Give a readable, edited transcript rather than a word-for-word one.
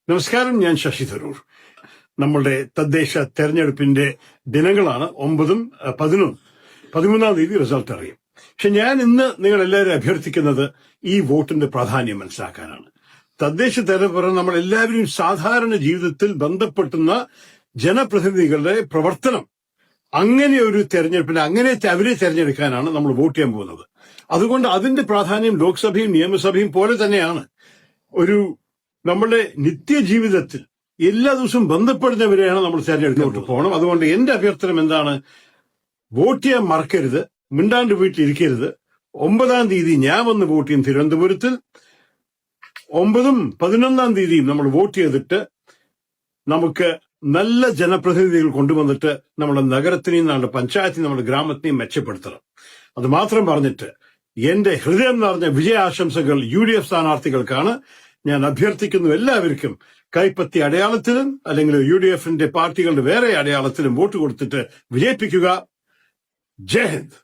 നമസ്കാരം, ഞാൻ ശശി തരൂർ. നമ്മളുടെ തദ്ദേശ തെരഞ്ഞെടുപ്പിന്റെ ദിനങ്ങളാണ് 9ഉം 10ഉം 13-ാം തീയതി റിസൾട്ട് അറിയും. പക്ഷെ ഞാൻ ഇന്ന് നിങ്ങൾ എല്ലാവരും അഭ്യർത്ഥിക്കുന്നത് ഈ വോട്ടിന്റെ പ്രാധാന്യം മനസ്സിലാക്കാനാണ്. തദ്ദേശ തെരഞ്ഞെടുപ്പ് നമ്മൾ എല്ലാവരും സാധാരണ ജീവിതത്തിൽ ബന്ധപ്പെട്ടുന്ന ജനപ്രതിനിധികളുടെ പ്രവർത്തനം, അങ്ങനെ ഒരു തെരഞ്ഞെടുപ്പിന് അങ്ങനെ അവരെ തെരഞ്ഞെടുക്കാനാണ് നമ്മൾ വോട്ട് ചെയ്യാൻ പോകുന്നത്. അതുകൊണ്ട് അതിന്റെ പ്രാധാന്യം ലോക്സഭയും നിയമസഭയും പോലെ തന്നെയാണ്. നമ്മളുടെ നിത്യജീവിതത്തിൽ എല്ലാ ദിവസവും ബന്ധപ്പെടുന്നവരെയാണ് നമ്മൾ തെരഞ്ഞെടുത്തോട്ട് പോകണം. അതുകൊണ്ട് എന്റെ അഭ്യർത്ഥന എന്താണ്? വോട്ട് ചെയ്യാൻ മറക്കരുത്, മിണ്ടാണ്ട് വീട്ടിലിരിക്കരുത്. 9-ാം തീയതി ഞാൻ വന്ന് വോട്ട് ചെയ്യും തിരുവനന്തപുരത്തിൽ. 9ഉം 11-ാം തീയതിയും നമ്മൾ വോട്ട് ചെയ്തിട്ട് നമുക്ക് നല്ല ജനപ്രതിനിധികൾ കൊണ്ടുവന്നിട്ട് നമ്മുടെ നഗരത്തിനെയും നമ്മുടെ പഞ്ചായത്തിനെയും നമ്മുടെ ഗ്രാമത്തിനെയും മെച്ചപ്പെടുത്തണം. അത് മാത്രം പറഞ്ഞിട്ട് എന്റെ ഹൃദയം നിറഞ്ഞ വിജയാശംസകൾ UDF സ്ഥാനാർത്ഥികൾക്കാണ്. ഞാൻ അഭ്യർത്ഥിക്കുന്നു എല്ലാവർക്കും കൈപ്പത്തി അടയാളത്തിലും അല്ലെങ്കിൽ UDFന്റെ പാർട്ടികളുടെ വേറെ അടയാളത്തിലും വോട്ട് കൊടുത്തിട്ട് വിജയിപ്പിക്കുക. ജയ് ഹിന്ദ്.